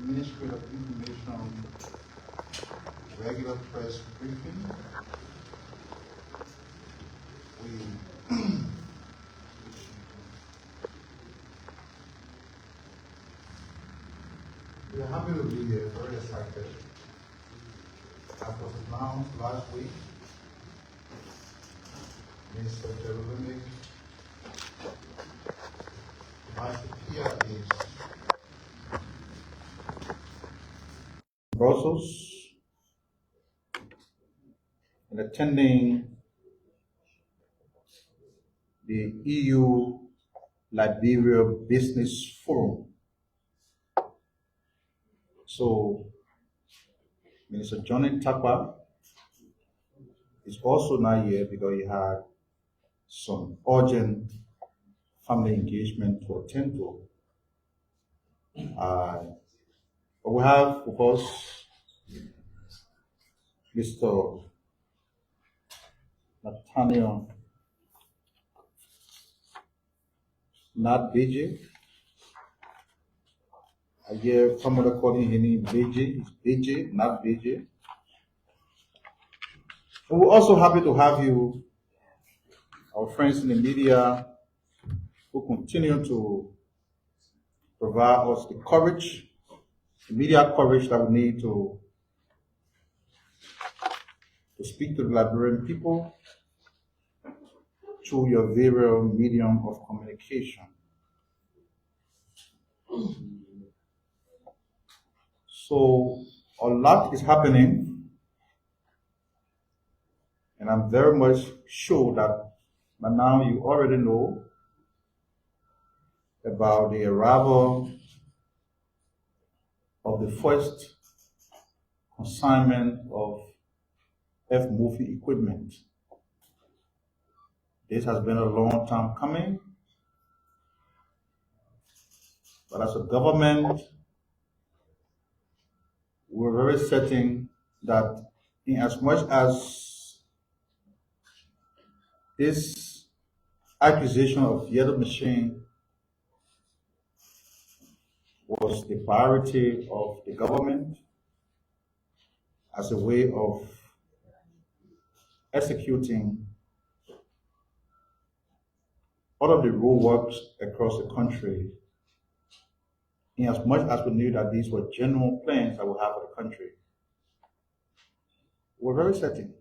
Ministry of Information regular press briefing. We are happy to be here, very excited. As was announced last week, Mr. Jeroboam, Vice Chair is Brussels and attending the EU Liberia Business Forum. So, Minister Johnny Tapa is also not here because he had some urgent family engagement to attend to. But we have, of course, Mr. Nathaniel Not BJ. I hear somebody calling him BJ. It's BJ, not BJ. And we're also happy to have you, our friends in the media, who continue to provide us the courage, the media courage that we need to speak to the Liberian people through your various medium of communication. So a lot is happening, and I'm very much sure that by now you already know about the arrival of the first consignment of F-moving equipment. This has been a long time coming, but as a government, we're very certain that in as much as this acquisition of yellow machine was the priority of the government as a way of executing all of the road works across the country, in as much as we knew that these were general plans that we have for the country, we're very certain.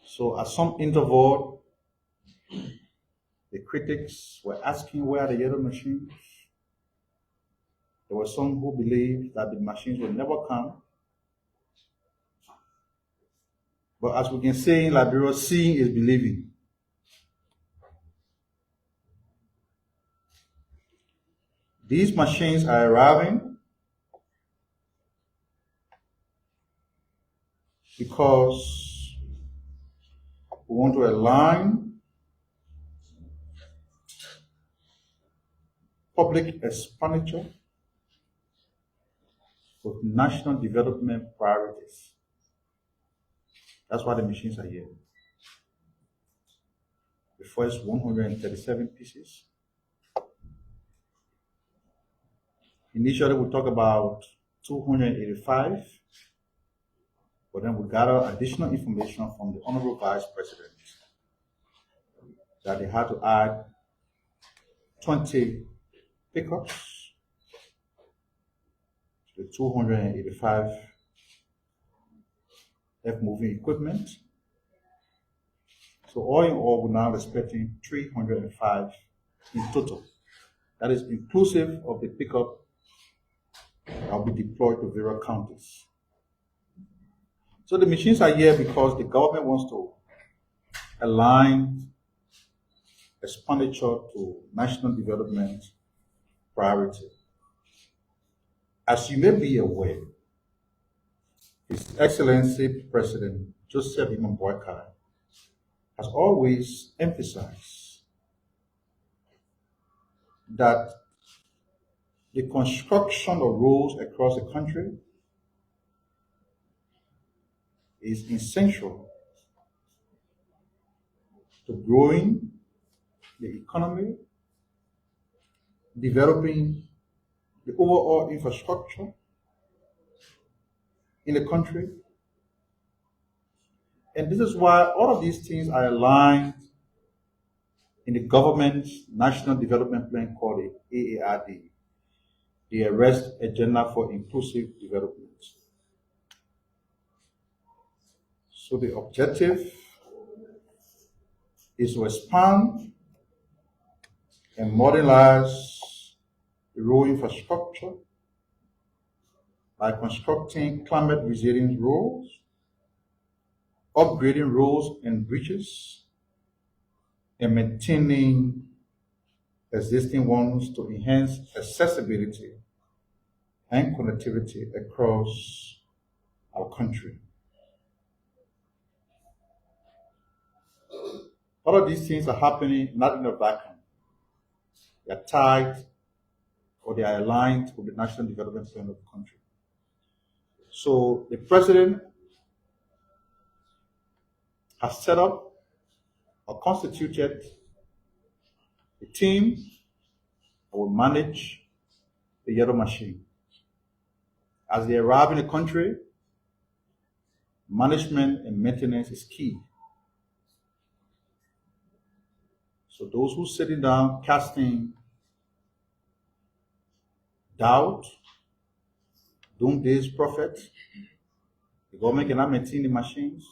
So at some interval, the critics were asking where are the yellow machines. There were some who believed that the machines would never come. But as we can say in Liberia, seeing is believing. These machines are arriving because we want to align public expenditure with national development priorities. That's why the machines are here. The first 137 pieces. Initially, we talked about 285, but then we gather additional information from the Honorable Vice President that they had to add 20 pickups to the 285 F-moving equipment. So all in all, we're now expecting 305 in total. That is inclusive of the pickup that will be deployed to various counties. So the machines are here because the government wants to align expenditure to national development priority. As you may be aware, His Excellency President Joseph Imam Boakai has always emphasized that the construction of roads across the country is essential to growing the economy, developing the overall infrastructure in the country. And this is why all of these things are aligned in the government's National Development Plan called the AARD, the Arrest Agenda for Inclusive Development. So the objective is to expand and modernize the rural infrastructure by constructing climate resilient roads, upgrading roads and bridges, and maintaining existing ones to enhance accessibility and connectivity across our country. All of these things are happening not in a vacuum. They are tied or they are aligned with the national development plan of the country. So the president has set up or constituted a team that will manage the yellow machine. As they arrive in the country, management and maintenance is key. So those who are sitting down casting doubt, doomsday prophet, the government cannot maintain the machines.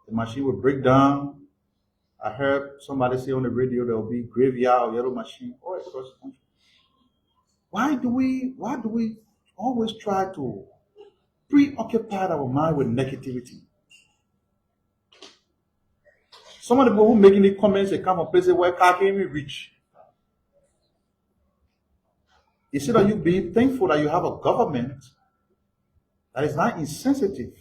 The machine will break down. I heard somebody say on the radio there will be graveyard or yellow machine all across the country. Why do we always try to preoccupy our mind with negativity? Some of the people who making the comments, they come from places where car can't even reach. Instead of you being thankful that you have a government that is not insensitive,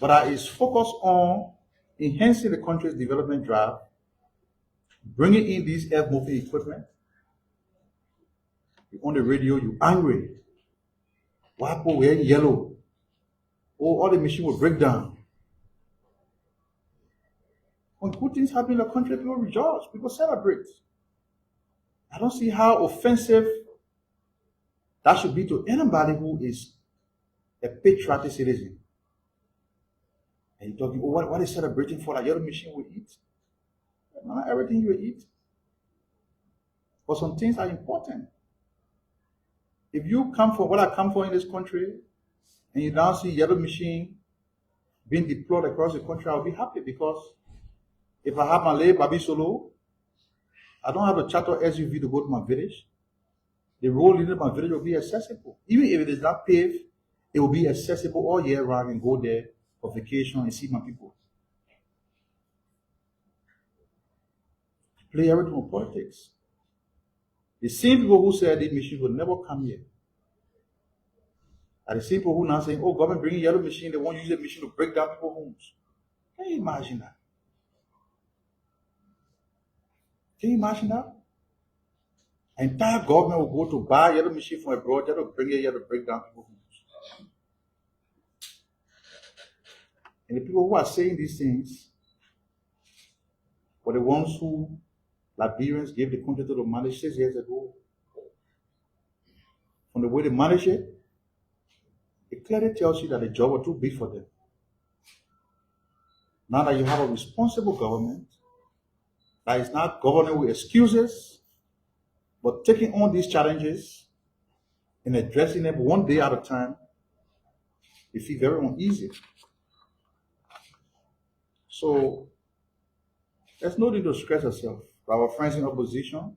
but that is focused on enhancing the country's development drive, bringing in these earth-moving equipment. You're on the radio, you're angry. Why people wearing yellow? Oh, all the machine will break down. When good things happen in the country, people rejoice, people celebrate. I don't see how offensive that should be to anybody who is a patriotic citizen. And you're talking, oh, what is celebrating for? That yellow machine will eat? Not everything you eat. But some things are important. If you come from what I come from in this country, and you now see yellow machine being deployed across the country, I'll be happy because if I have my lay Babi Solo, I don't have a charter SUV to go to my village. The road leading to my village will be accessible. Even if it is not paved, it will be accessible all year round and go there for vacation and see my people. Play everything on politics. The same people who said these machines will never come here are the same people who now saying, oh, government bringing yellow machine, they won't use the machine to break down people's homes. Can you imagine that? Can you imagine that? An entire government will go to buy a yellow machine from abroad, they will bring it here to break down people's homes. And the people who are saying these things were the ones who Liberians gave the country to manage 6 years ago. From the way they manage it, it clearly tells you that the job was too big for them. Now that you have a responsible government that is not governing with excuses, but taking on these challenges and addressing them one day at a time, you feel very uneasy. So there's no need to stress yourself. Our friends in opposition,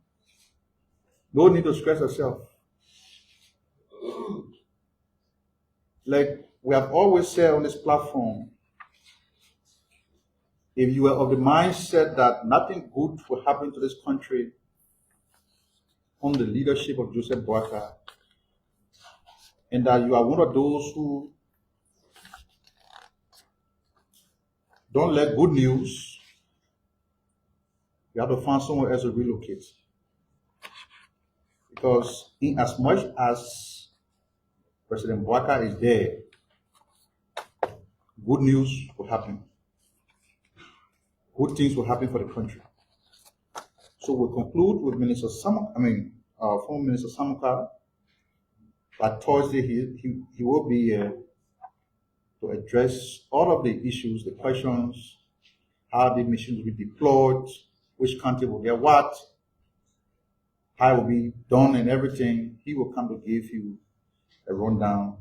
no need to stress yourself. Like we have always said on this platform, if you are of the mindset that nothing good will happen to this country under the leadership of Joseph Boakai, and that you are one of those who don't let good news, you have to find somewhere else to relocate. Because in as much as President Boakai is there, good news will happen. Good things will happen for the country. So we'll conclude with Minister former Minister Samuka. But Thursday he will be here to address all of the issues, the questions, how the machines will be deployed, which country will get what, how it will be done and everything. He will come to give you a rundown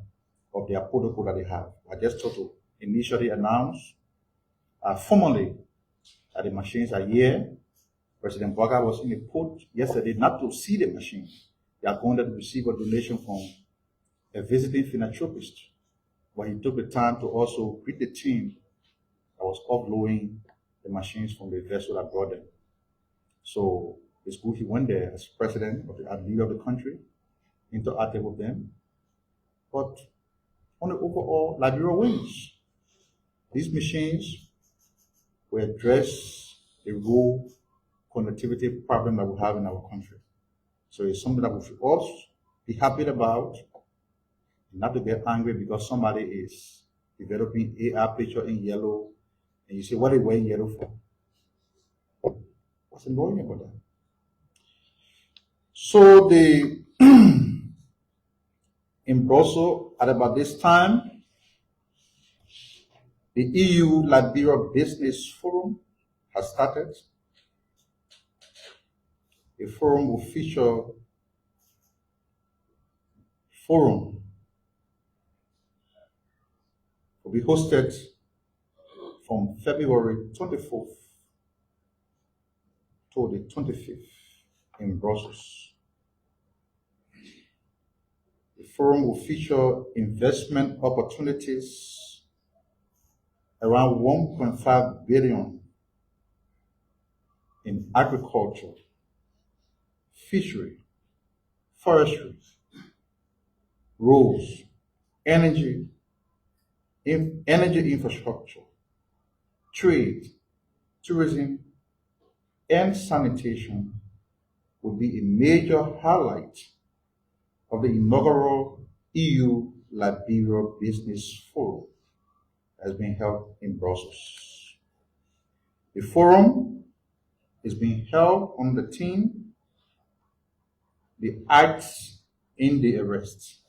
of their protocol that they have. I just thought to initially announce formally that the machines are here. President Boga was in the port yesterday not to see the machine. They are going to receive a donation from a visiting philanthropist. But he took the time to also greet the team that was offloading the machines from the vessel that brought them. So it's good he went there as president of the leader of the country, interacted with them. But on the overall, Liberia wins. These machines will address the rural connectivity problem that we have in our country. So it's something that we should all be happy about, not to get angry because somebody is developing AR picture in yellow, and you say, what are you wearing yellow for? What's annoying about that? So in Brussels, at about this time, the EU Liberia Business Forum has started. The forum will feature will be hosted from February 24th to the 25th in Brussels. The forum will feature investment opportunities around 1.5 billion in agriculture, fishery, forestry, roads, energy infrastructure, trade, tourism, and sanitation will be a major highlight of the inaugural EU Liberia Business Forum that has been held in Brussels. The forum is being held on the theme, the Arts in the Arrest,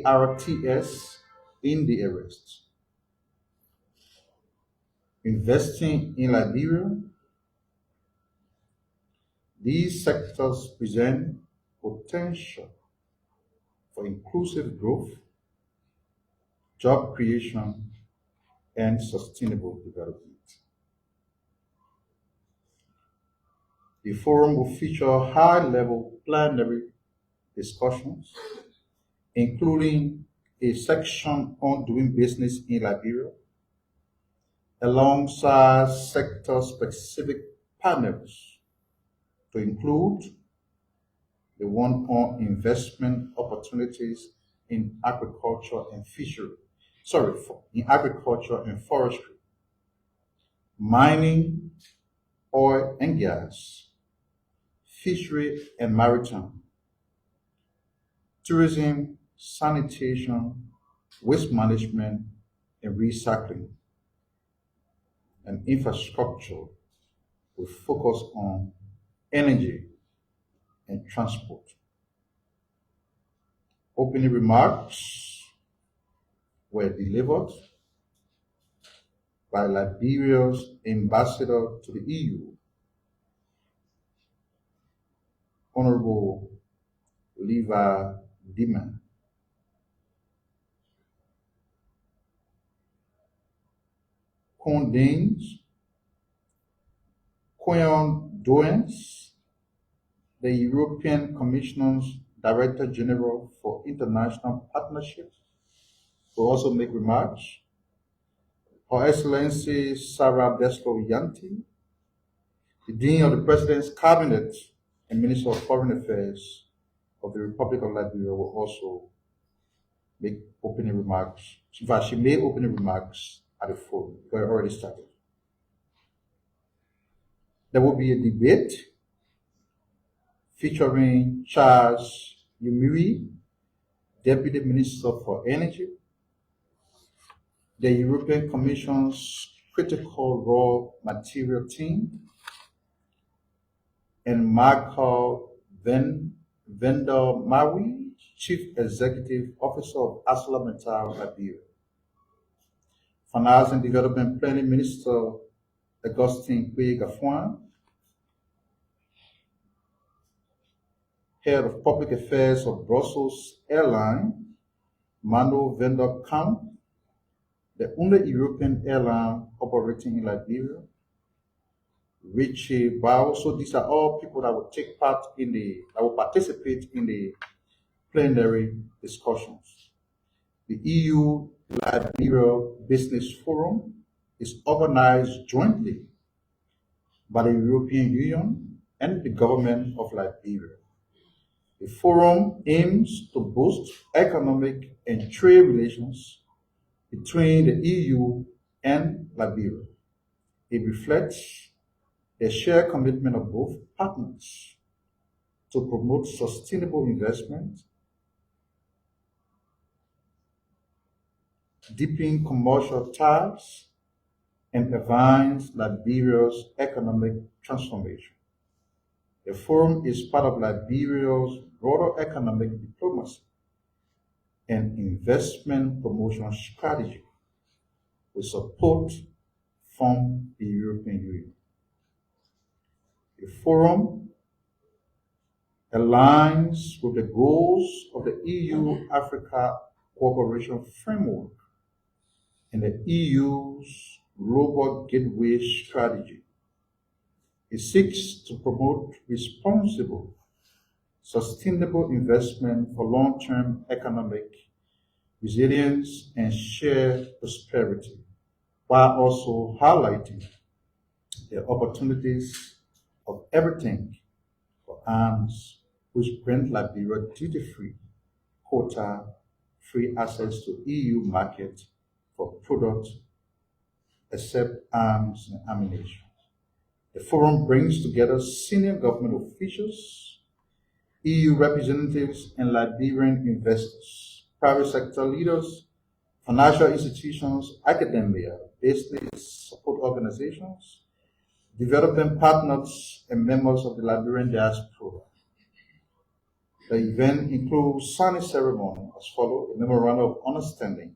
ARTS in the Arrest. Investing in Liberia, these sectors present potential for inclusive growth, job creation, and sustainable development. The forum will feature high-level plenary discussions, including a section on doing business in Liberia, alongside sector-specific panels to include the one on investment opportunities in agriculture and in agriculture and forestry, mining, oil and gas, fishery and maritime, tourism, sanitation, waste management and recycling, and infrastructure will focus on energy and transport. Opening remarks were delivered by Liberia's ambassador to the EU, Honorable Liva Dima. Quyon Doens, the European Commission's Director General for International Partnerships, will also make remarks. Her Excellency Sarah Beslow Yanti, the Dean of the President's Cabinet and Minister of Foreign Affairs of the Republic of Liberia, will also make opening remarks. In fact, she made opening remarks at the forum. We already started. There will be a debate featuring Charles Yumiri, Deputy Minister for Energy, the European Commission's Critical Raw Material Team, and Michael Vendor Maui, Chief Executive Officer of ArcelorMittal Liberia. Finance and Development Planning Minister Augustine Kwe-Gafuan, Head of Public Affairs of Brussels Airline, Mano Vendor Camp, the only European airline operating in Liberia, Richie Bao. So these are all people that will participate in the plenary discussions. The EU Liberia Business Forum is organized jointly by the European Union and the government of Liberia. The forum aims to boost economic and trade relations between the EU and Liberia. It reflects the shared commitment of both partners to promote sustainable investment, deepen commercial ties, and advance Liberia's economic transformation. The forum is part of Liberia's broader economic diplomacy and investment promotion strategy with support from the European Union. The forum aligns with the goals of the EU-Africa Cooperation Framework and the EU's Global Gateway Strategy. It seeks to promote responsible, sustainable investment for long-term economic resilience and shared prosperity, while also highlighting the opportunities of everything for arms, which grant Liberia duty-free, quota-free access to EU market for products except arms and ammunition. The forum brings together senior government officials, EU representatives, and Liberian investors, private sector leaders, financial institutions, academia, business support organizations, development partners, and members of the Liberian diaspora. The event includes signing ceremony as follows: a memorandum of understanding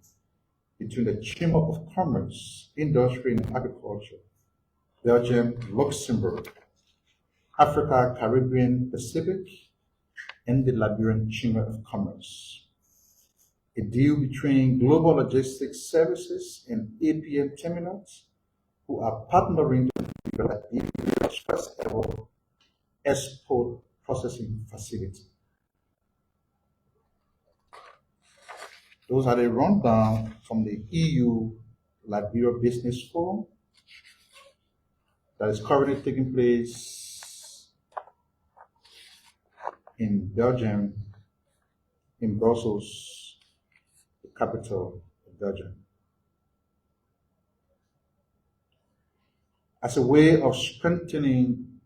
between the Chamber of Commerce, Industry and Agriculture, Belgium, Luxembourg, Africa, Caribbean, Pacific, and the Liberian Chamber of Commerce. A deal between Global Logistics Services and APM Terminals, who are partnering to develop Liberia's first ever export processing facility. Those are the rundown from the EU Liberia Business Forum that is currently taking place in Belgium, in Brussels, the capital of Belgium. As a way of strengthening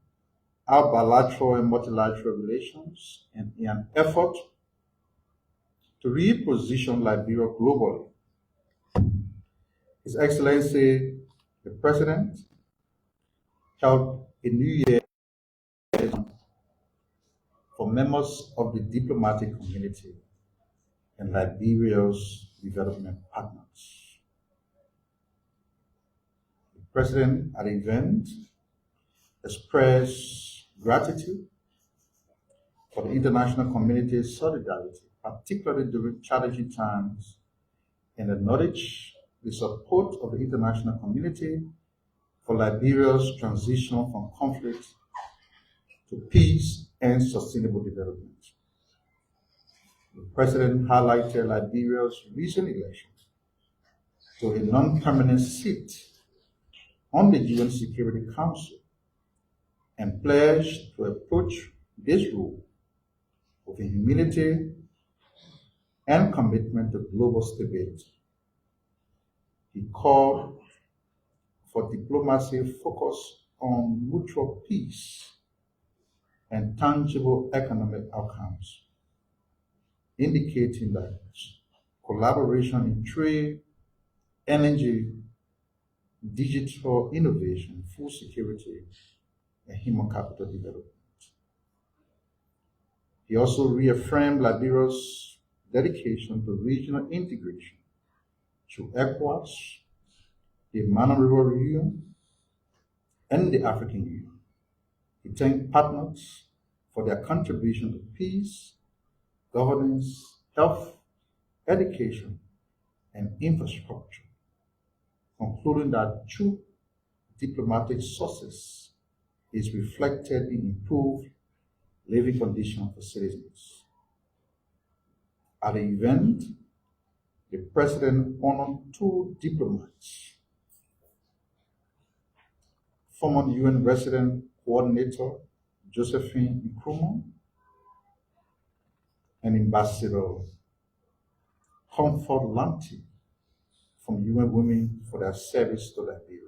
our bilateral and multilateral relations and in an effort to reposition Liberia globally, His Excellency the President held a New Year for members of the diplomatic community and Liberia's development partners. The President at the event expressed gratitude for the international community's solidarity, particularly during challenging times, and acknowledged the support of the international community for Liberia's transition from conflict to peace and sustainable development. The President highlighted Liberia's recent election to a non-permanent seat on the UN Security Council and pledged to approach this role with humility and commitment to global stability. He called for diplomacy focused on mutual peace and tangible economic outcomes, indicating that collaboration in trade, energy, digital innovation, food security, and human capital development. He also reaffirmed Liberia's dedication to regional integration through ECOWAS, the Mana River Region, and the African Union. He thanked partners for their contribution to peace, governance, health, education, and infrastructure, concluding that true diplomatic success is reflected in improved living conditions for citizens. At the event, the president honored two diplomats, former UN resident coordinator Josephine Nkrumah and Ambassador Comfort Lanti from UN Women for their service to Liberia.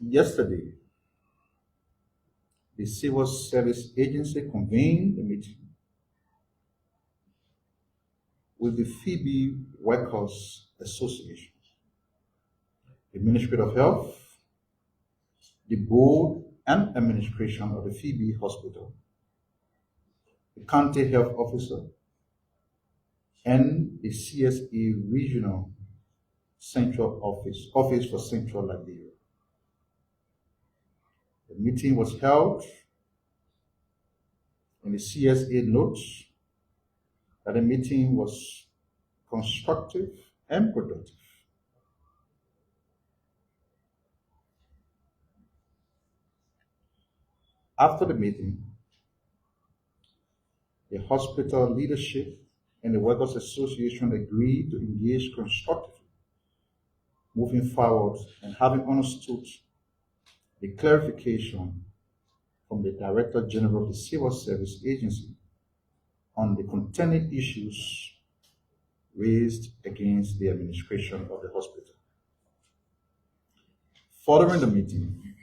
Yesterday, the Civil Service Agency convened a meeting with the Phoebe Workers Association, the Ministry of Health, the board and administration of the Phoebe Hospital, the county health officer, and the CSA Regional Central Office for Central Liberia. The meeting was held, and the CSA notes that the meeting was constructive and productive. After the meeting, the hospital leadership and the Workers Association agreed to engage constructively moving forward and having understood the clarification from the Director General of the Civil Service Agency on the contending issues raised against the administration of the hospital. Following the meeting,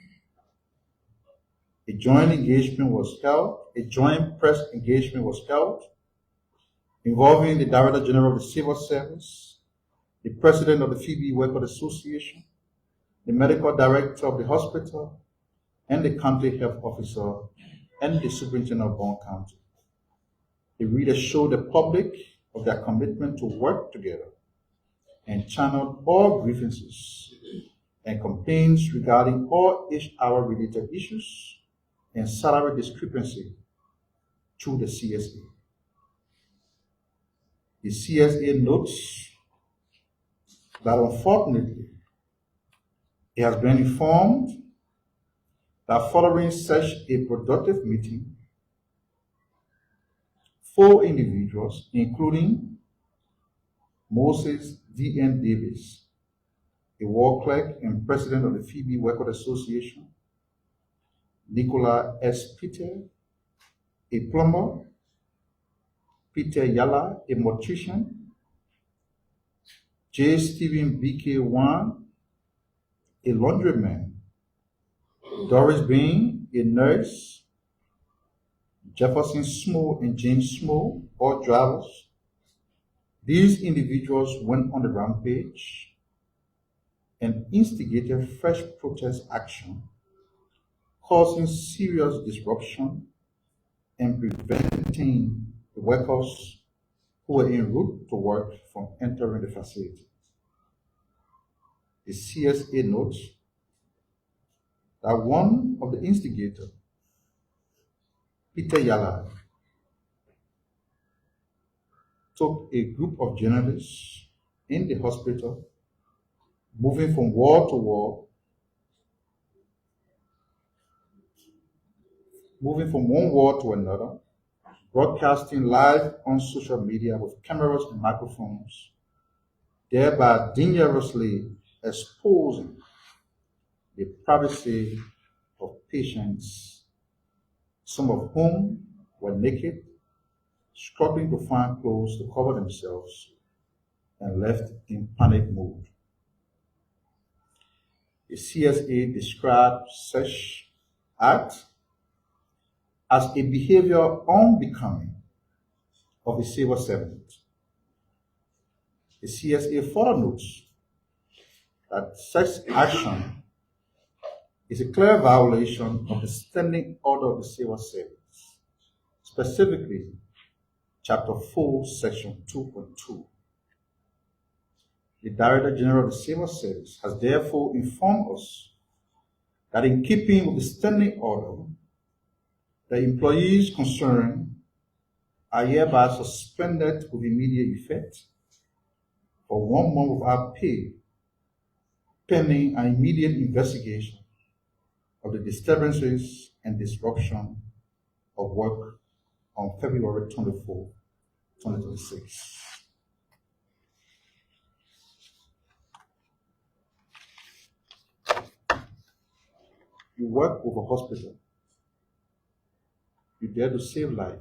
a joint press engagement was held involving the Director General of the Civil Service, the President of the Phoebe Workers Association, the Medical Director of the hospital, and the County Health Officer and the Superintendent of Bond County. The readers showed the public of their commitment to work together and channeled all grievances and complaints regarding all HR-related issues and salary discrepancy to the CSA. The CSA notes that unfortunately, it has been informed that following such a productive meeting, 4 individuals, including Moses D.N. Davis, a war clerk and president of the Phoebe Workers Association, Nicola S. Peter, a plumber, Peter Yala, a mortician, J. Stephen B.K. Wan, a laundryman, Doris Bain, a nurse, Jefferson Smo and James Smo, all drivers. These individuals went on the rampage and instigated fresh protest action, causing serious disruption and preventing the workers who were en route to work from entering the facility. The CSA notes that one of the instigators, Peter Yala, took a group of journalists in the hospital, moving from wall to wall, moving from one wall to another, broadcasting live on social media with cameras and microphones, thereby dangerously exposing the privacy of patients, some of whom were naked, struggling to find clothes to cover themselves, and left in panic mode. The CSA described such act as a behavior unbecoming of a civil servant. The CSA further notes that such action is a clear violation of the standing order of the civil service, specifically Chapter 4, Section 2.2. The Director General of the Civil Service has therefore informed us that in keeping with the standing order, the employees concerned are hereby suspended with immediate effect for 1 month without pay, pending an immediate investigation of the disturbances and disruption of work on February 24, 2026. You work with a hospital. You dare to save life.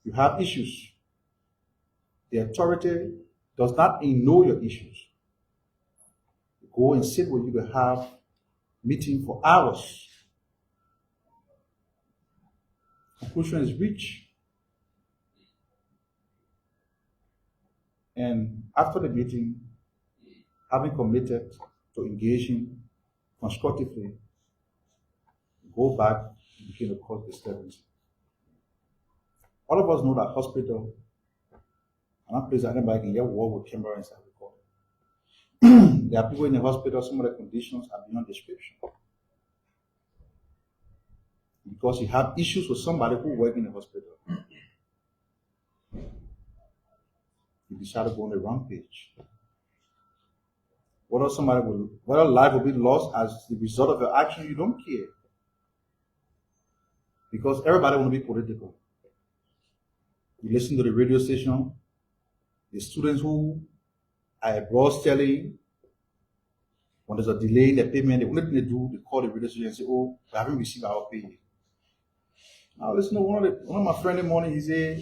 You have issues. The authority does not ignore your issues. You go and sit with you to have meeting for hours. Conclusion is reached. And after the meeting, having committed to engaging constructively, go back and begin to cause disturbance. All of us know that hospital are not places that anybody can get work with camera inside recording. There are people in the hospital, some of the conditions are beyond description. Because you have issues with somebody who works in the hospital. You decide to go on a rampage. Whether life will be lost as the result of your action, you don't care. Because everybody want to be political. You listen to the radio station, the students who are abroad telling, when there's a delay in the payment, the only thing they do, they call the radio station and say, oh, we haven't received our pay. Now listen to one of my friends in the morning, he said,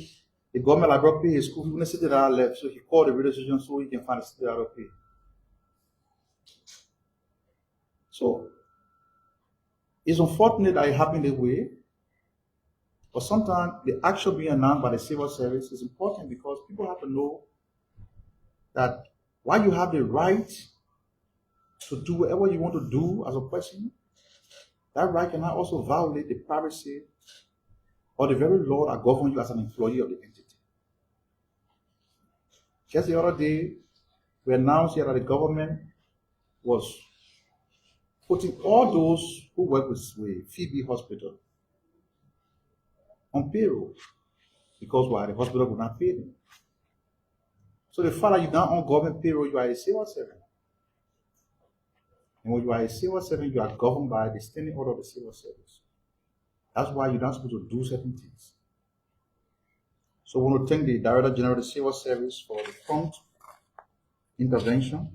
the government like brought pay his school, when they said that I left, so he called the radio station so he can find a city out of pay. So it's unfortunate that it happened that way, but sometimes the action being announced by the civil service is important because people have to know that while you have the right to do whatever you want to do as a person, that right cannot also violate the privacy or the very law that governs you as an employee of the entity. Just the other day, we announced here that the government was putting all those who work with Phoebe Hospital on payroll because why? The hospital would not pay them. So the fact that you're not on government payroll, you are a civil servant. And when you are a civil servant, you are governed by the standing order of the civil service. That's why you're not supposed to do certain things. So I want to thank the Director General of the Civil Service for the prompt intervention.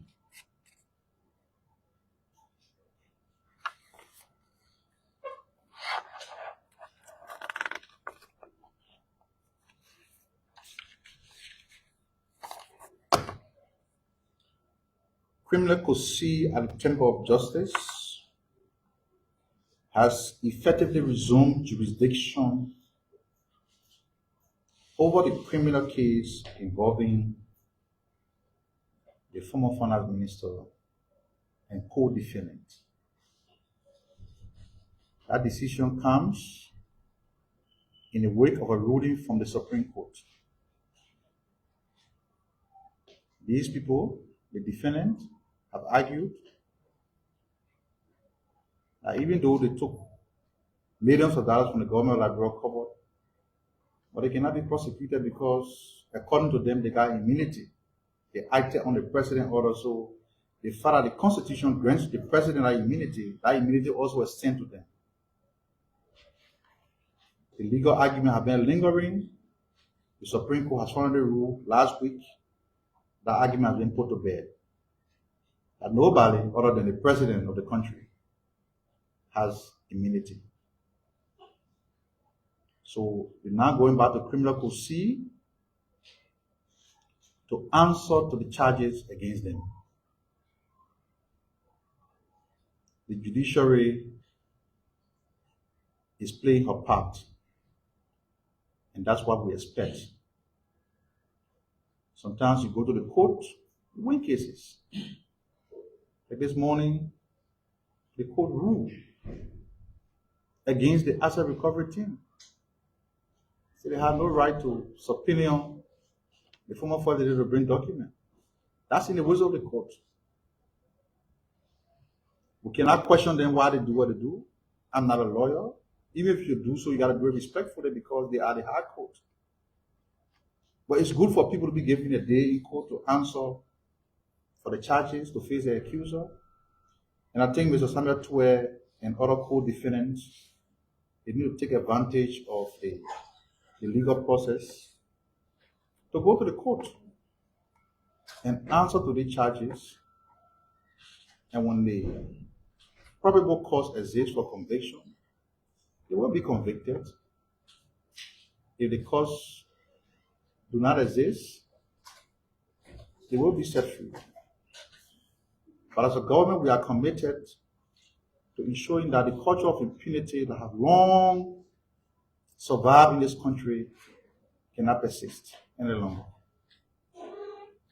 Criminal Code C at the Temple of Justice has effectively resumed jurisdiction over the criminal case involving the former finance minister and co-defendant. That decision comes in the wake of a ruling from the Supreme Court. These people, the defendant, have argued that even though they took millions of dollars from the government like brought covered, but they cannot be prosecuted because, according to them, they got immunity. They acted on the president order, so the fact that the Constitution grants the president that immunity also extends to them. The legal argument has been lingering. The Supreme Court has finally ruled last week. That argument has been put to bed. That nobody other than the president of the country has immunity. So we're now going back to Criminal Code C to answer to the charges against them. The judiciary is playing her part. And that's what we expect. Sometimes you go to the court, you win cases. Like this morning, the court ruled against the asset recovery team. So they had no right to subpoena the former first lady to bring document. That's in the wisdom of the court. We cannot question them why they do what they do. I'm not a lawyer. Even if you do so, you got to be respectful because they are the high court. But it's good for people to be given a day in court to answer for the charges, to face the accuser. And I think Mr. Samuel Twe and other co-defendants, they need to take advantage of the legal process to go to the court and answer to the charges. And when the probable cause exists for conviction, they will be convicted. If the cause do not exist, they will be set free. But as a government, we are committed to ensuring that the culture of impunity that have long survived in this country cannot persist any longer.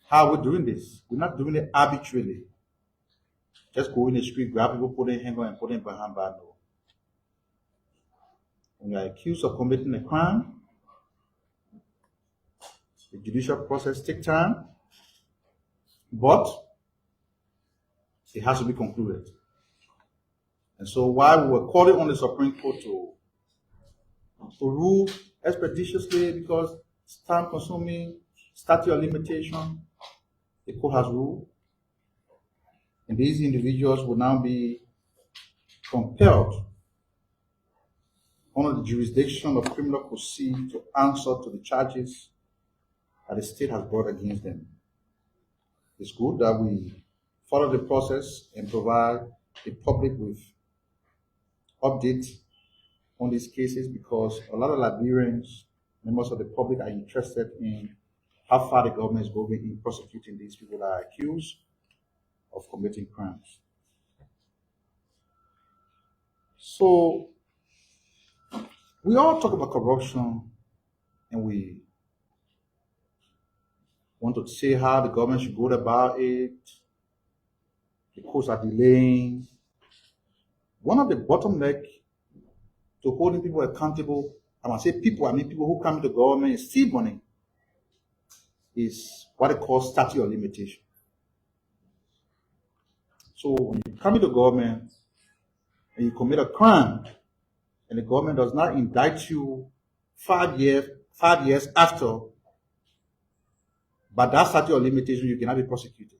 How are we doing this? We're not doing it arbitrarily. Just go in the street, grab people, put in hanger and put in behind bar. No. When you are accused of committing a crime, the judicial process takes time, but it has to be concluded. And so while we were calling on the Supreme Court to rule expeditiously because it's time-consuming, statute of limitation, the court has ruled, and these individuals will now be compelled under the jurisdiction of criminal proceedings to answer to the charges that the state has brought against them. It's good that we follow the process and provide the public with updates on these cases because a lot of Liberians, members of the public, are interested in how far the government is going in prosecuting these people that are accused of committing crimes. So we all talk about corruption and we want to say how the government should go about it. The courts are delaying. One of the bottlenecks to holding people accountable, I must say people, I mean people who come to the government and steal money, is what they call statute of limitation. So when you come to the government and you commit a crime and the government does not indict you 5 years after, but that statute of limitation, you cannot be prosecuted.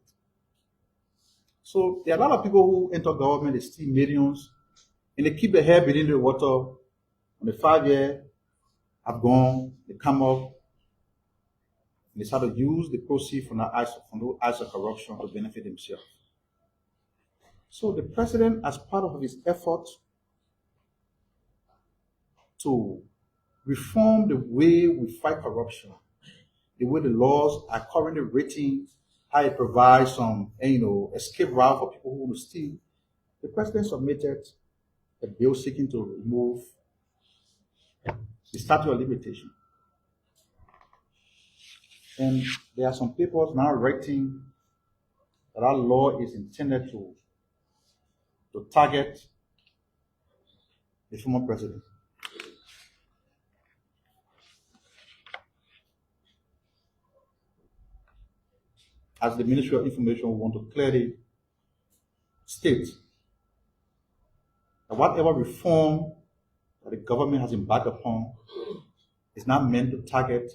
So there are a lot of people who enter government, they steal millions, and they keep their head beneath the water. When the 5 years have gone, they come up, and they start to use the proceeds from those acts of corruption to benefit themselves. So the president, as part of his effort to reform the way we fight corruption, the way the laws are currently written, how it provides some, escape route for people who want to steal, the president submitted a bill seeking to remove the statute of limitation. And there are some papers now writing that our law is intended to target the former president. As the Ministry of Information, we want to clearly state that whatever reform that the government has embarked upon is not meant to target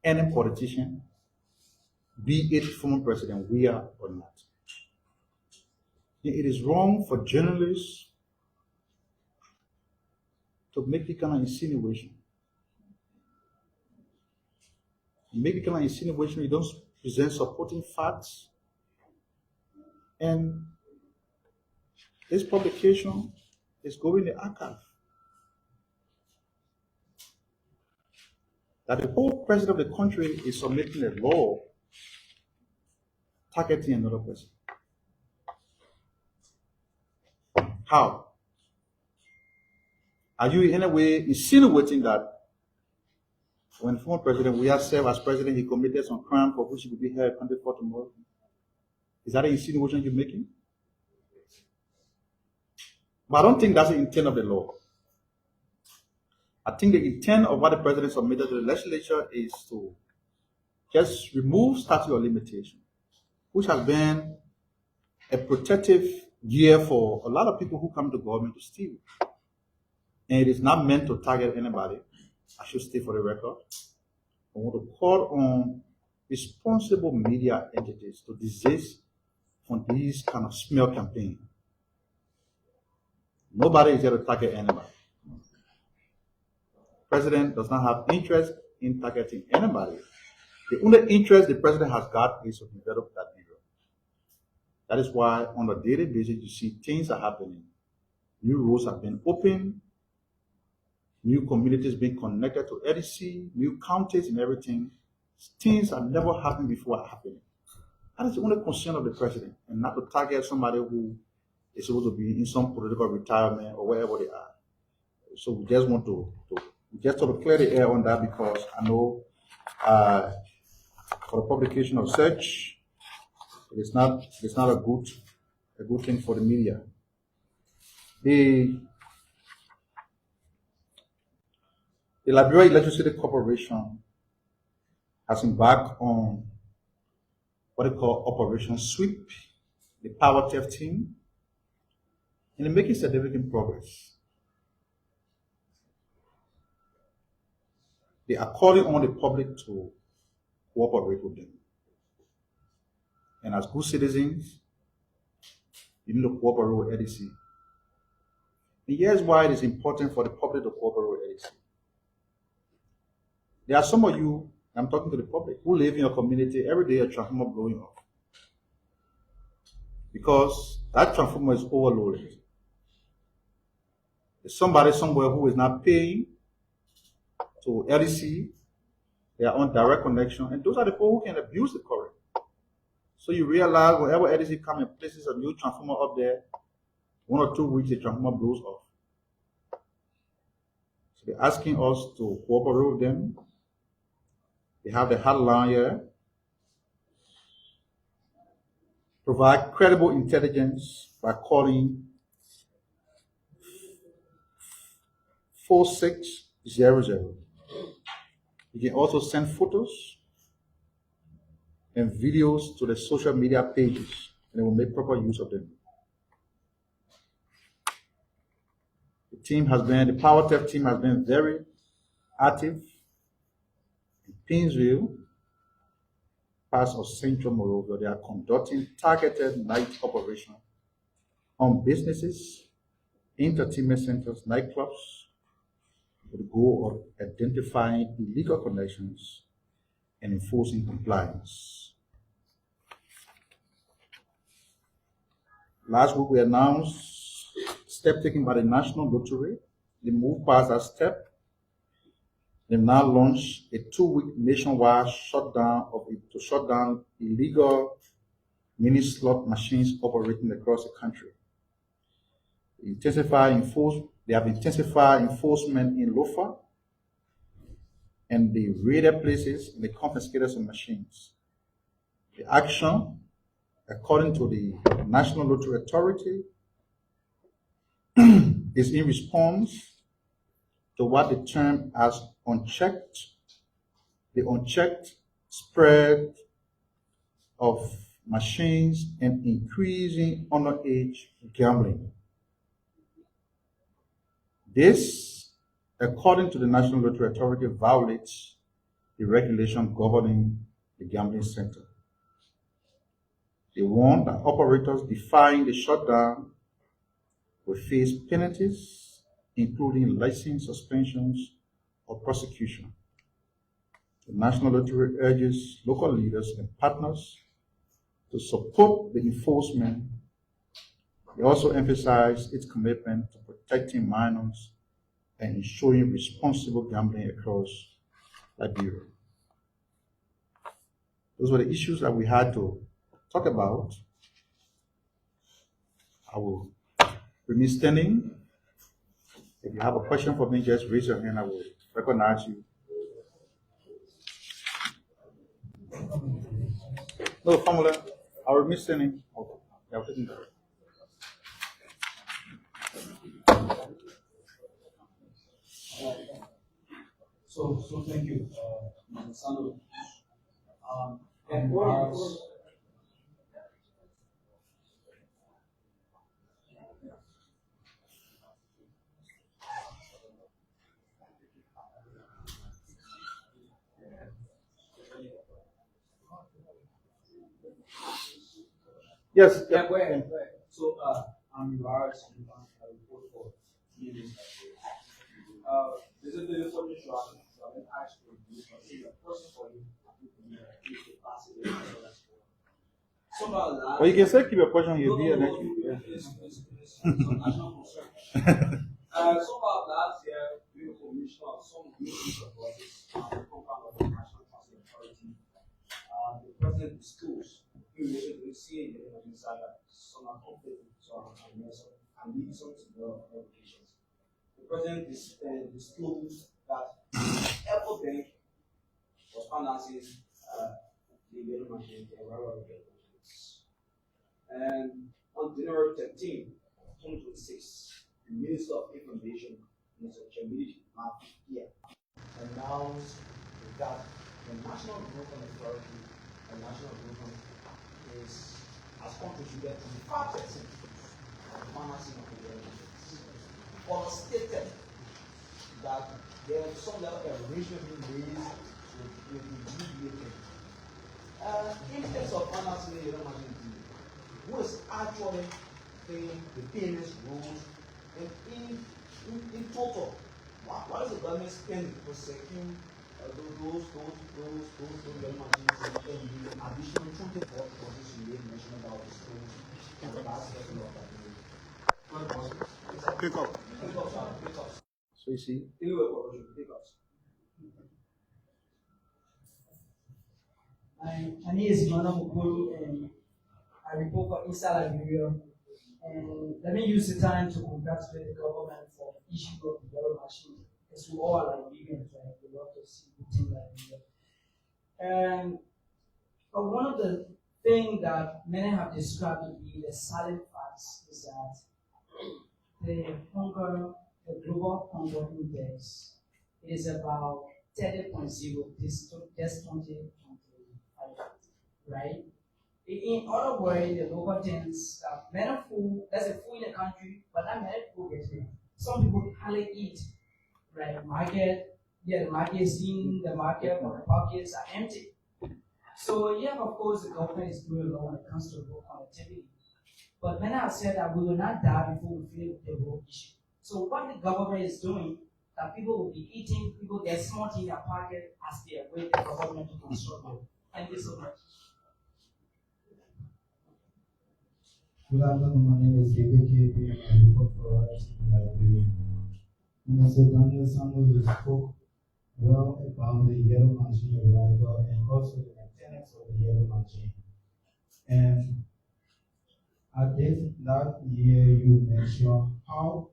any politician, be it former president, we are or not. It is wrong for journalists to make the kind of insinuation. Make the kind of insinuation, you don't present supporting facts. And this publication is going in the archive. That the whole president of the country is submitting a law targeting another person. How? Are you in any way insinuating that When former president, we have served as president, he committed some crime for which he will be held accountable for tomorrow. Is that an insinuation you're making? But I don't think that's the intent of the law. I think the intent of what the president submitted to the legislature is to just remove statute of limitation, which has been a protective gear for a lot of people who come to government to steal. And it is not meant to target anybody. I should state for the record. I want to call on responsible media entities to desist from these kind of smear campaign. Nobody is here to target anybody. The president does not have interest in targeting anybody. The only interest the president has got is to develop that area. That is why on a daily basis you see things are happening. New roads have been opened, new communities being connected to EDC, new counties and everything. Things that never happened before are happening. That is the only concern of the president, and not to target somebody who is supposed to be in some political retirement or wherever they are. So we just want to just sort of clear the air on that, because I know for the publication of such, it's not a good thing for the media. The Liberia Electricity Corporation has embarked on what they call Operation Sweep, the power theft team, and they're making significant progress. They are calling on the public to cooperate with them. And as good citizens, you need to cooperate with EDC. And here's why it is important for the public to cooperate with EDC. There are some of you, I'm talking to the public, who live in your community, every day a transformer blowing off. Because that transformer is overloaded. There's somebody somewhere who is not paying to LEC, they are on direct connection, and those are the people who can abuse the current. So you realize whenever LEC comes and places a new transformer up there, 1 or 2 weeks the transformer blows off. So they're asking us to cooperate with them. They have the hotline here. Provide credible intelligence by calling 4600. You can also send photos and videos to the social media pages, and they will make proper use of them. The power theft team has been very active in Painesville, parts of Central Monrovia. They are conducting targeted night operations on businesses, entertainment centers, nightclubs, with the goal of identifying illegal connections and enforcing compliance. Last week we announced step taken by the National Lottery. They moved past that step. They've now launched a 2-week nationwide shutdown to shut down illegal mini slot machines operating across the country. They have intensified enforcement in Lofa, and they raided places and they confiscated some machines. The action, according to the National Lottery Authority, is in response to what they term as the unchecked spread of machines and increasing underage gambling. This, according to the National Lottery Authority, violates the regulation governing the gambling sector. They warn that operators defying the shutdown will face penalties, including license suspensions or prosecution. The National Lottery urges local leaders and partners to support the enforcement. They also emphasize its commitment to protecting minors and ensuring responsible gambling across Liberia. Those were the issues that we had to talk about. I will remain standing. If you have a question for me, just raise your hand. I will recognize you No, Famula, are we missing any? Okay. Yeah, I'll take it. So thank you, Mr. Sandro. And what Yes, yeah. yeah, go ahead. Go ahead. So I'm embarrassed and I report for meetings like this. This is the information so I'm ask for you. First of all, you pass it. So about that. Well, you can say keep your question here. No, Next no, week. Yeah. it's national concern. So far last year, we were commissioner of some meetings about this program of the National Transport Authority. The president disclosed in relation to seeing the emergency that some are conflicting and lead some to the applications. The president disclosed that Apple Bank was financing the yellow machine, the railroad machines. And on January 13, 2026, the Minister of Information, Mr. Chamili Mafia, announced that the National Development Authority and National Development has contributed to 5% of the financing of the elections. Or stated that there is some level of arrangement being raised with the GBA. In terms of financing the elections, who is actually paying the payments rules, and in total, what is the government spending to secure those young machines and the additional 24 positions you mentioned about the schools and the last level of that? Pick up. Pick up. So you see. Pick up. My name is Mana Mukulu, and I report for Inside Liberia. And let me use the time to congratulate the government for the issue of the yellow machine. Because we all are Liberians, right? We love to see good things like Liberia. And but one of the things that many have described to be the silent facts is that the global hunger index is about 30.0 this 2025, right? In other words, the local things, many food, there's a food in the country, but not many people get it. Some people hardly eat, right? The market is in the market, but the pockets are empty. So, yeah, of course, the government is doing a lot when it comes to rural connectivity. But many have said that we will not die before we finish with the rural issue. So, what the government is doing, that people will be eating, people get small in their pocket as they await the government to construct them. Thank you so much. Good afternoon, my name is KPKP and I report for Rights in Liberia. Mr. Daniel Samuel spoke well about the yellow machine arrival and also the maintenance of the yellow machine. And at that year you mentioned who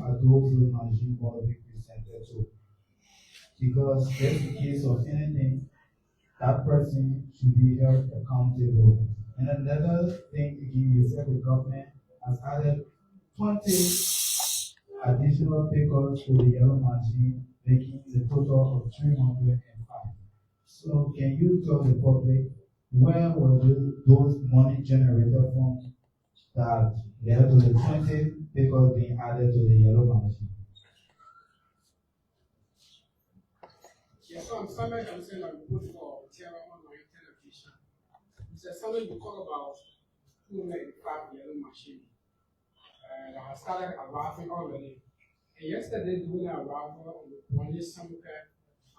are those machines going to be presented to? Because just in case of anything, that person should be held accountable. And another thing again is that the government has added 20 additional pickups to the yellow machine, making the total of 305. So can you tell the public where were those money generated from that led to the 20 pickups being added to the yellow machine? Yes, so I'm Samuel Johnson, I'm good for Terra Online Television. Mr. Samuel, you talk about 285 yellow machine that has started arriving already. And yesterday, during the arrival on the one Samuel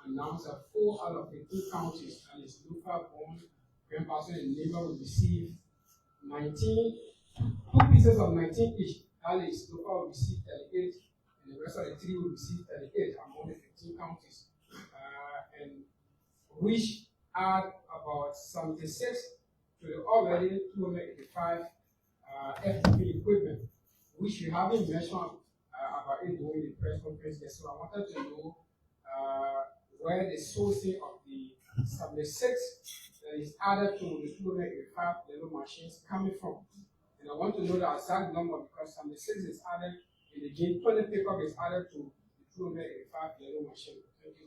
announced that 4 out of the 2 counties and its local born grandparents and neighbor will receive 2 pieces of 19 each. That is, local will receive 38, and the rest of the 3 will receive 38 among the 15 counties. And which add about 76 to the already 285 FTP equipment, which you haven't mentioned about it during the press conference. So I wanted to know where the sourcing of the 76 that is added to the 285 level machines coming from? And I want to know the exact number because 76 is added and again 20 pickup is added to the 285 level machine. Thank you.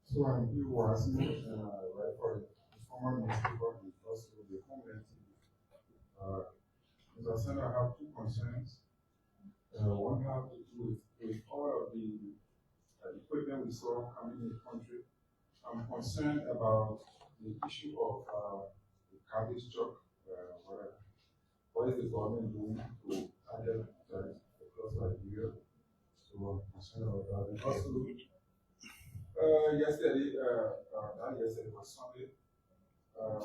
So you were asking right for the former newspaper and also the homeland TV. As I said, I have two concerns. One have to do with all of the equipment we saw coming in the country. I'm concerned about the issue of the garbage truck. What is the government doing to handle that across Nigeria? So I'm concerned about that. And also, yesterday, not yesterday, but Sunday,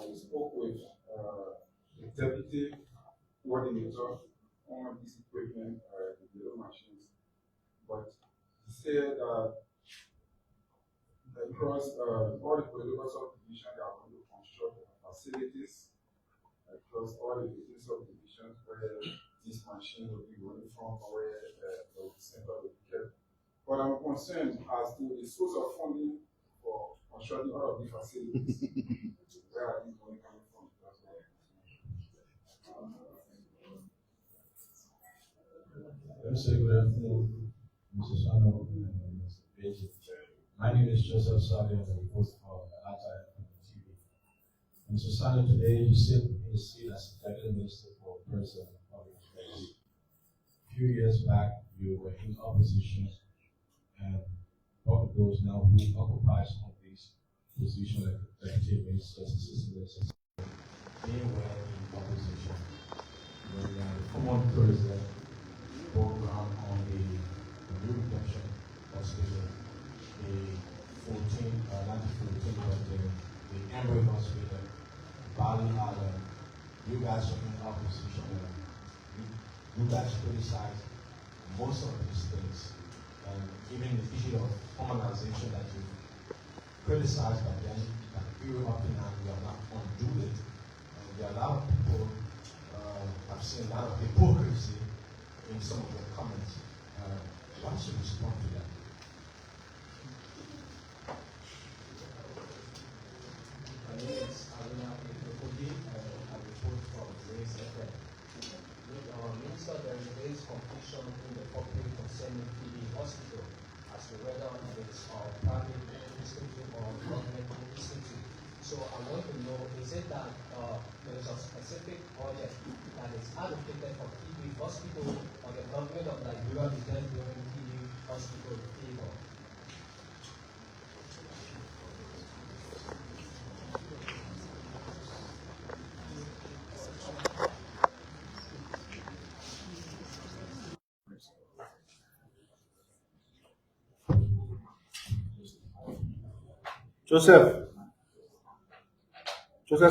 we spoke with the deputy coordinator on this equipment, the little machines. But he said that across all the political subdivisions, they are going to construct facilities across all the different subdivisions where this machine will be running from or where the center will be kept. But I'm concerned as to the source of funding for constructing all of these facilities. Where are these money coming from? Let me say good afternoon, Mr. Sano and Mr. Beji. My name is Joseph Sadi, and I'm the host for Atlanta TV. Mr. Sano, today you sit in the seat as Executive Minister for President of Public Affairs. A few years back, you were in opposition, and both of those now who occupy some of these positions like Executive Ministers, Assistant Ministers, they were in opposition. When the former President broke ground on the new redemption hospital, the 1914 building, the Emory Hospital, Bali Island. You guys are in opposition. You guys criticize most of these things, and even the issue of formalization that you criticized by then, that you up to now you are not undo it. And there are a lot of people. I've seen a lot of hypocrisy in some of your comments. Why should you respond to that? My name is Aruna Ekokodi. I report from Race FM. Minister, there is confusion in the public concerning PD Hospital as to whether it is a private institute or governmental institute. So I want to know, is it that there is a specific project that is allocated for PD Hospital or the government of Nigeria is just doing PD Hospital favor? Joseph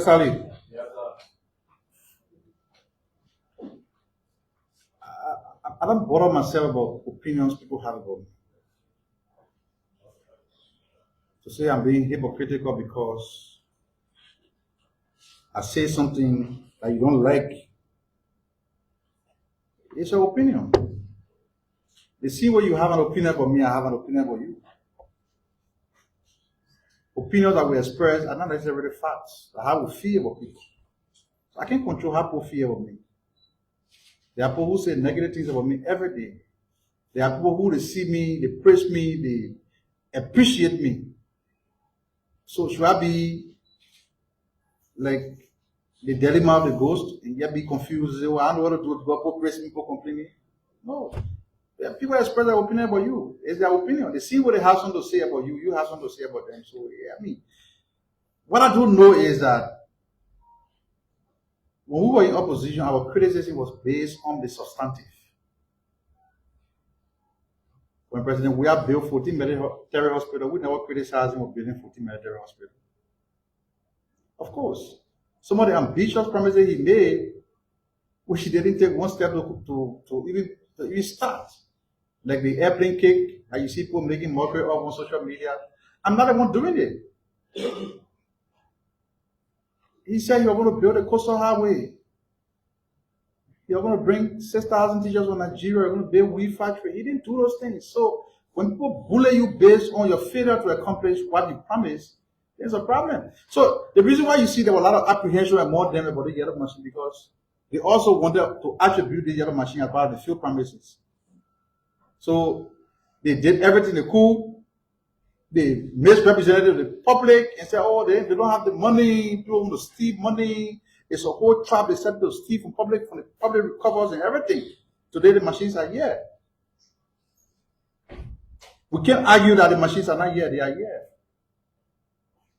Sally, I don't bother myself about opinions people have about me. To say I'm being hypocritical because I say something that you don't like, it's your opinion. They see where you have an opinion about me, I have an opinion about you. Opinions that we express are not necessarily facts. How we feel about people. So I can't control how people feel about me. There are people who say negative things about me every day. There are people who they see me, they praise me, they appreciate me. So should I be like the dilemma of the ghost and yet be confused? Say, well, I don't know what to do. People praise me, people complain me. No. Yeah, people express their opinion about you. It's their opinion. They see what they have something to say about you. You have something to say about them. So, yeah, I mean, what I do know is that when we were in opposition, our criticism was based on the substantive. When President we have built 14 military hospital, we never criticized him for building 14 military hospital. Of course, some of the ambitious promises he made, which he didn't take one step to even start. Like the airplane cake that you see people making mockery of on social media. I'm not the one doing it. He said you're going to build a coastal highway. You're going to bring 6,000 teachers from Nigeria. You're going to build weed factory. He didn't do those things. So When people bully you based on your failure to accomplish what you promised, there's a problem. So the reason why you see there were a lot of apprehension among them about the yellow machine, because they also wanted to attribute the yellow machine as part of the field promises. So they did everything they could. They misrepresented the public and said, oh, they don't have the money, people want to steal money. It's a whole trap they set to steal from the public recovers and everything. Today the machines are here. We can't argue that the machines are not here, they are here.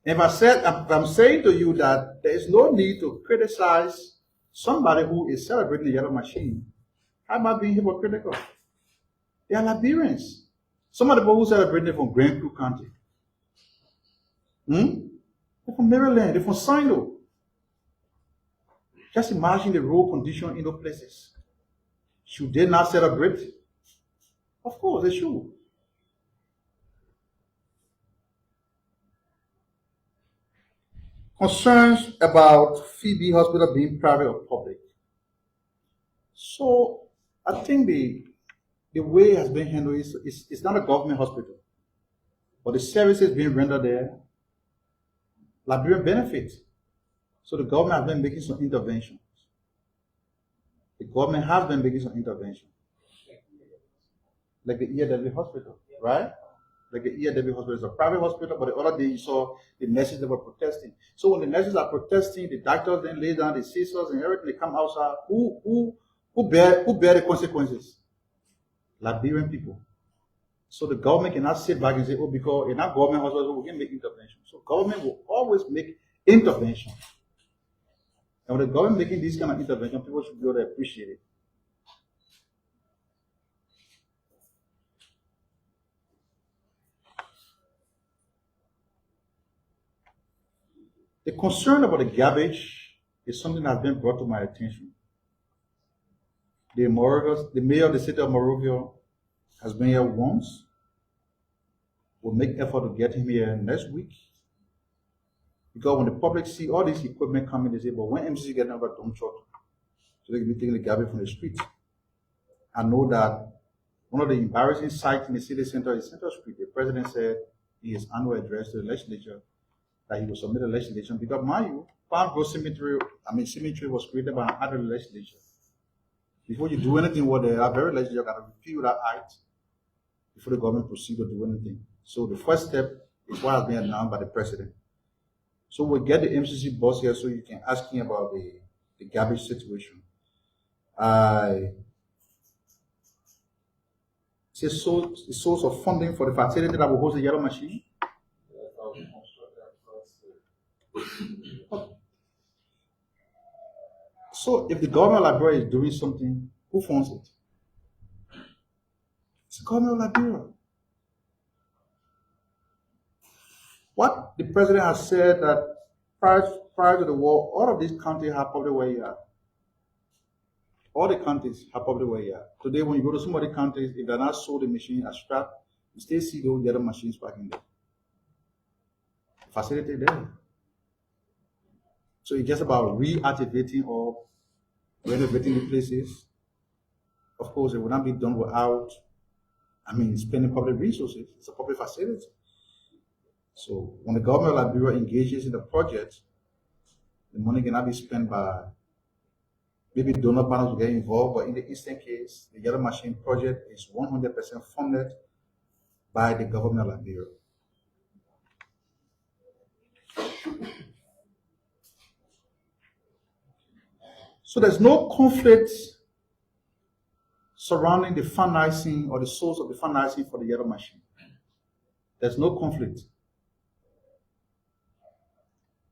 If I'm saying to you that there is no need to criticize somebody who is celebrating the yellow machine, how about being hypocritical? They are Liberians. Some of the people who celebrate it from Grand Crew County. They're from Maryland, they're from Sino. Just imagine the road condition in those places. Should they not celebrate? Of course, they should. Concerns about Phoebe Hospital being private or public. So I think the way it has been handled is it's not a government hospital, but the services being rendered there, Liberian benefit. So the government has been making some interventions. Like the EAW hospital, right? Like the EAW hospital is a private hospital, but the other day you saw the nurses that were protesting. So when the nurses are protesting, the doctors then lay down the scissors and everything, they come outside. Who bear the consequences? Liberian people. So the government cannot sit back and say, oh, because in our government hospital, we can make intervention. So government will always make intervention. And when the government making this kind of intervention, people should be able to appreciate it. The concern about the garbage is something that has been brought to my attention. The mayor of the city of Morovia has been here once. We'll make effort to get him here next week. Because when the public see all this equipment coming, they say, but when MCC get another dump truck, so they can be taking the garbage from the streets. I know that one of the embarrassing sites in the city center is Central Street. The president said in his annual address to the legislature that he will submit a legislation because, mind you, Palm Grove Cemetery was created by an other legislature. Before you do anything with the very legislature, you got to repeal that act before the government proceed to do anything. So the first step is what has been announced by the president. So we'll get the MCC boss here so you can ask him about the garbage situation. It's a source of funding for the facility that will host the yellow machine. So if the government of Liberia is doing something, who funds it? It's the government of Liberia. What the president has said that prior to the war, all of these counties have public water yard. All the counties have public water yard. Today, when you go to some of the counties, if they're not sold the machine as scrap, you still see those yellow machines parking there. Facility there. So it's just about reactivating or renovating the places. Of course, it will not be done without, spending public resources. It's a public facility. So when the government of Liberia engages in the project, the money cannot be spent by maybe donor partners to get involved, but in the instant case, the yellow machine project is 100% funded by the government of Liberia. So there's no conflict surrounding the financing or the source of the financing for the yellow machine. There's no conflict.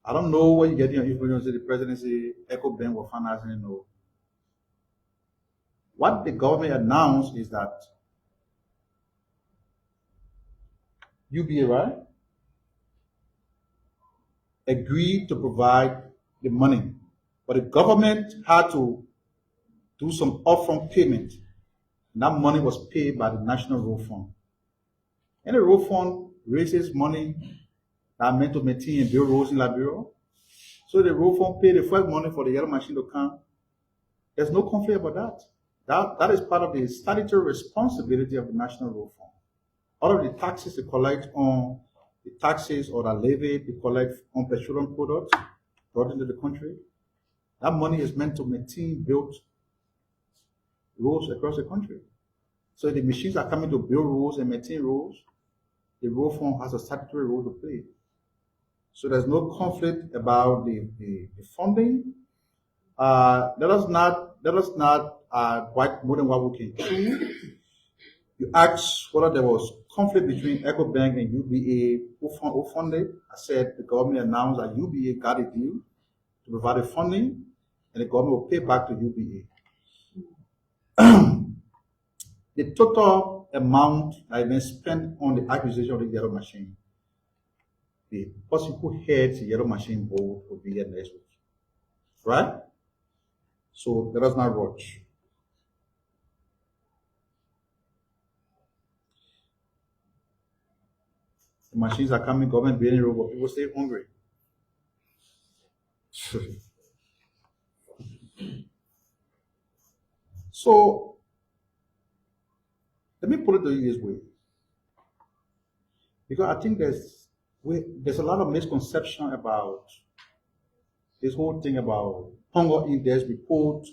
I don't know where you get your information. The presidency, Echo Bank will financing. No. What the government announced is that UBA agreed to provide the money, but the government had to do some upfront payment. And that money was paid by the National Road Fund. And the Road Fund raises money that are meant to maintain and build roads in Liberia. So the road fund paid the first money for the yellow machine to come. There's no conflict about that. That is part of the statutory responsibility of the National Road Fund. All of the taxes they collect on the taxes or the levy they collect on petroleum products brought into the country, that money is meant to maintain built roads across the country. So the machines are coming to build roads and maintain roads. The road fund has a statutory role to play. So there's no conflict about the funding. Let us not quite more than what we can chew. You asked whether there was conflict between EcoBank and UBA who funded. I said the government announced that UBA got a deal to provide the funding, and the government will pay back to UBA. The total amount that has been spent on the acquisition of the yellow machine, the person who heads the yellow machine board will be here next week. Right? So let us not rush. The machines are coming, government building road, but people stay hungry. So let me put it to you this way. Because I think there's a lot of misconception about this whole thing about hunger index report.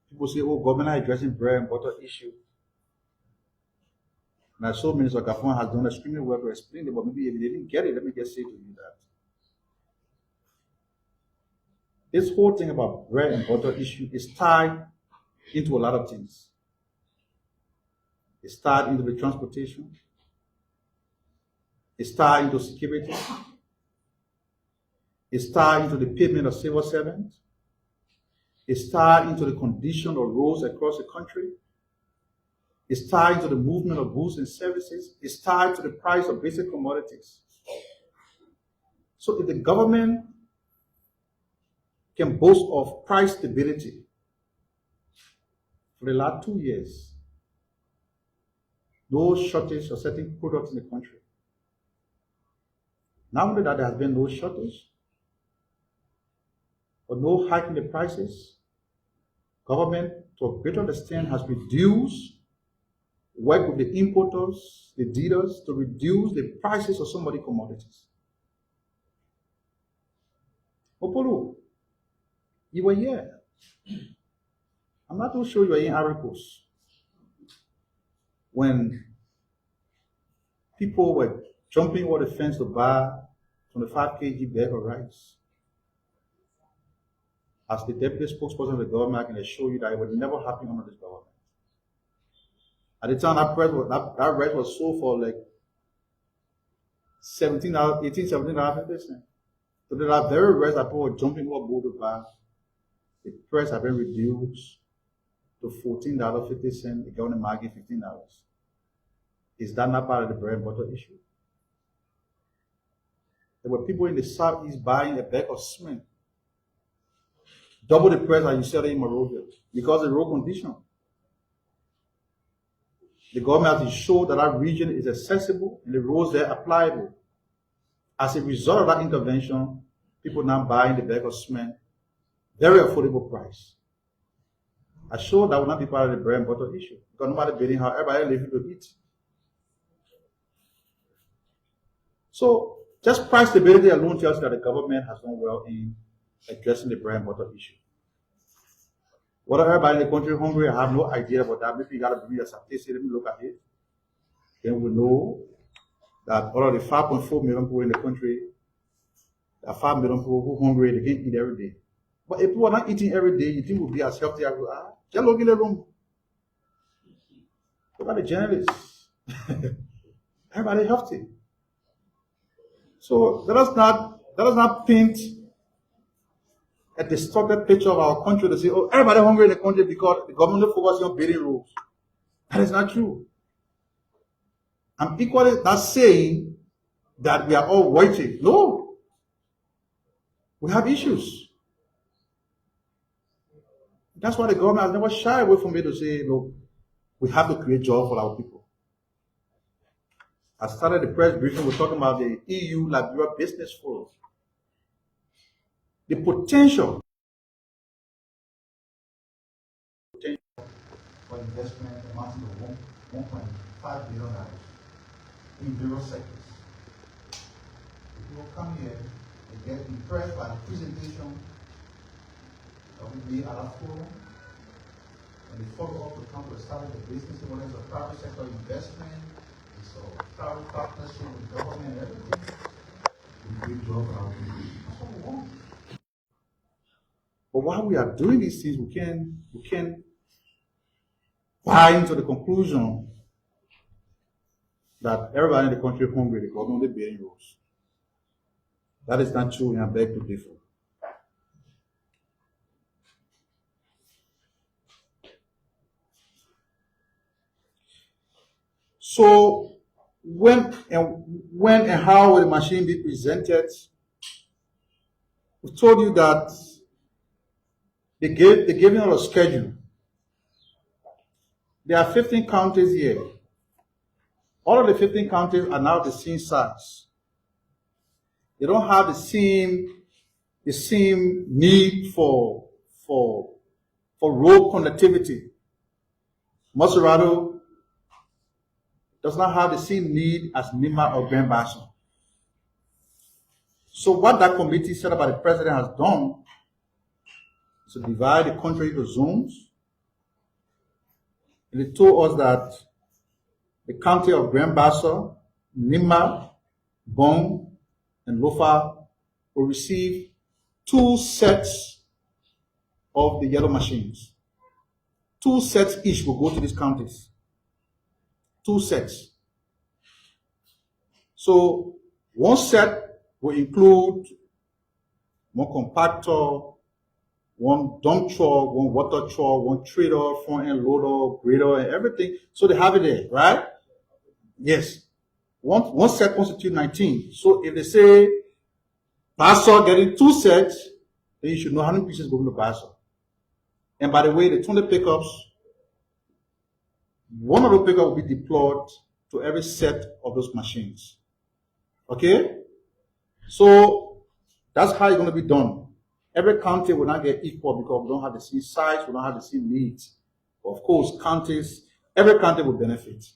People say, oh, government are addressing bread and butter issue. And I saw Minister Gafon has done extremely well to explain it, but maybe if they didn't get it, let me just say to you that this whole thing about bread and butter issue is tied into a lot of things. It's tied into the transportation. It's tied into security. It's tied into the payment of civil servants. It's tied into the condition of roads across the country. It's tied into the movement of goods and services. It's tied to the price of basic commodities. So if the government can boast of price stability for the last 2 years, no shortage of certain products in the country. Not only that there has been no shortage, but no hike in the prices, government to a greater extent has reduced work with the importers, the dealers, to reduce the prices of some of the commodities. Opolo, you were here. I'm not too sure you were in Aricos when people were jumping over the fence to buy 25 kg bag of rice. As the deputy spokesperson of the government, I can assure you that it would never happen under this government. At the time, that rice was sold for like $17, $18, $17.50. So there are very rice that people were jumping overboard to buy. The price has been reduced to $14.50. The government market $15. Is that not part of the bread and butter issue? There were people in the southeast buying a bag of cement, double the price that you sell it in Monrovia, because of the road condition. The government has to show that that region is accessible and the roads there are pliable. As a result of that intervention, people now buying the bag of cement, very affordable price. I sure that will not be part of the bread and butter issue, because nobody bidding how everybody living to eat. So just price stability alone tells you that the government has done well in addressing the bread and butter issue. Whether everybody in the country is hungry, I have no idea about that. Maybe you got to bring us a statistic, let me look at it. Then we know that out of the 5.4 million people in the country, there are 5 million people who are hungry, they can't eat every day. But if people are not eating every day, you think we'll be as healthy as we are? Just look in the room. Look at the journalists. Everybody healthy. So let us not paint a distorted picture of our country to say, oh, everybody hungry in the country because the government is focusing on building roads. That is not true. I'm equally not saying that we are all waiting. No. We have issues. That's why the government has never shied away from me to say, look, we have to create jobs for our people. I started the press briefing, we're talking about the EU Liberia Business Forum. The potential for investment amounting to $1.5 billion. in various sectors. People come here and get impressed by the presentation that we made at our forum, and they follow up to come to establish the business models of private sector investment, and so private partnership with government and everything. We great job out there. That's what we want. But while we are doing these things, we can buy into the conclusion that everybody in the country is hungry, the government only bearing rules. That is not true, and I beg to differ. So when and how will the machine be presented? We told you that they gave you a schedule. There are 15 counties here. All of the 15 counties are now the same size. They don't have the same need for road connectivity. Maserado does not have the same need as Nima or Grand Bassa. So what that committee set up by the president has done is to divide the country into zones. And they told us that the county of Grand Bassa, Nima, Bong, and Lofa will receive 2 sets of the yellow machines. 2 sets each will go to these counties. 2 sets. So 1 set will include 1 compactor, 1 dump truck, 1 water truck, 1 trader, front end loader, grader, and everything. So they have it there, right? Yes. One set constitutes 19. So if they say Bassa getting 2 sets, then you should know how many pieces go to Bassa. And by the way, the 20 pickups, one of the pickups will be deployed to every set of those machines. Okay? So that's how it's going to be done. Every county will not get equal because we don't have the same size, we don't have the same needs. But of course, every county will benefit.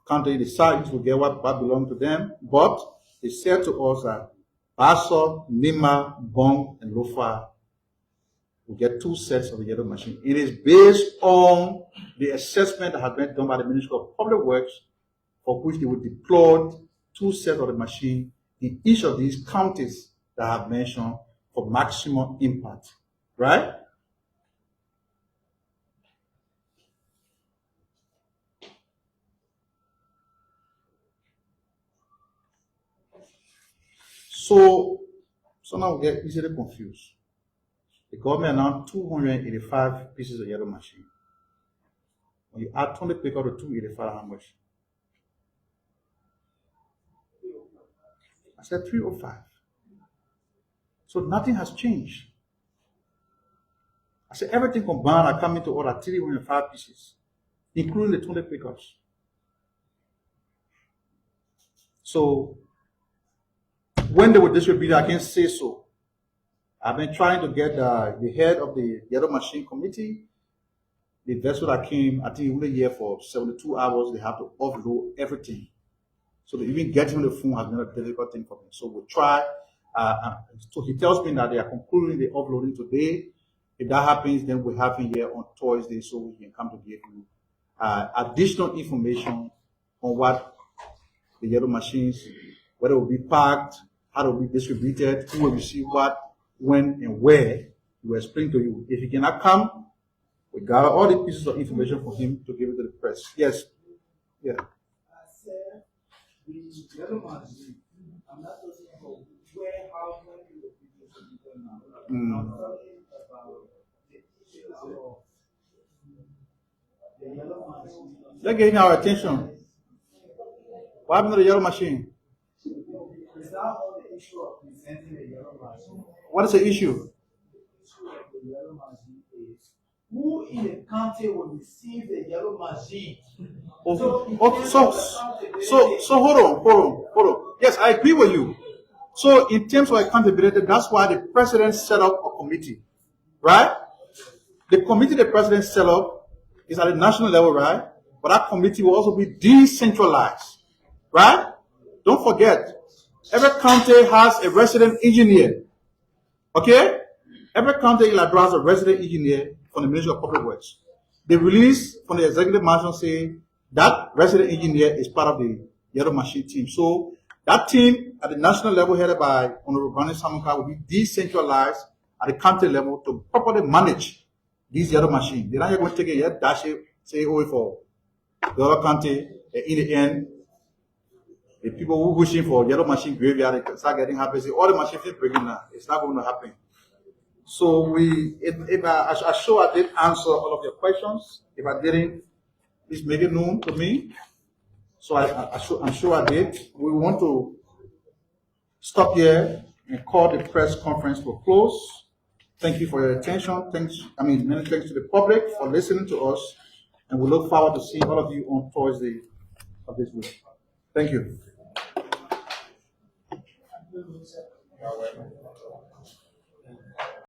County, the size will get what belongs to them, but they said to us that Bassa, Nima, Bong, and Lofa will get 2 sets of the yellow machine. It is based on the assessment that has been done by the Ministry of Public Works, for which they will deploy 2 sets of the machine in each of these counties that I have mentioned for maximum impact. Right? So now we get easily confused. The government announced 285 pieces of yellow machine. When you add 20 pickup to 285, how much? I said 305. So nothing has changed. I said everything combined are coming to order 305 pieces, including the 20 pickups. So when they were distributed, I can't say so. I've been trying to get the head of the yellow machine committee. The vessel that came, I think, only here for 72 hours. They have to offload everything. So even getting on the phone has been a difficult thing for me. So we'll try. So he tells me that they are concluding the offloading today. If that happens, then we'll have him here on Thursday so we can come to give you additional information on what the yellow machines, whether it will be packed, how it will be distributed, who will receive what, when, and where. We will explain to you. If he cannot come, we gather all the pieces of information for him to give it to the press. Yes. Yeah. The yellow machine, I'm not talking about where, how many of people should be now. I'm talking about the issue of the yellow machine. They're getting our attention. What happened to the yellow machine? Is that all the issue of presenting the yellow machine? What is the issue? The issue of the yellow machine is who in the county will receive the yellow machine? So hold on. Yes, I agree with you. So in terms of accountability, that's why the president set up a committee, right? The committee the president set up is at the national level, right? But that committee will also be decentralized. right? Don't forget, every county has a resident engineer. Okay? Every county in Liberia has a resident engineer from the Ministry of Public Works. The release from the executive mansion say that resident engineer is part of the yellow machine team. So that team at the national level headed by Honorable Brandon Samuka will be decentralized at the county level to properly manage these yellow machines. They're not going to take it yet, dash it, say away for the other county. In the end, the people who wishing for yellow machine graveyard they start getting happy. Say all the machines breaking now. It's not going to happen. So I'm sure I did answer all of your questions. If I didn't, please make it known to me. So I'm sure I did. We want to stop here and call the press conference to a close. Thank you for your attention. Many thanks to the public for listening to us. And we look forward to seeing all of you on Thursday of this week. Thank you.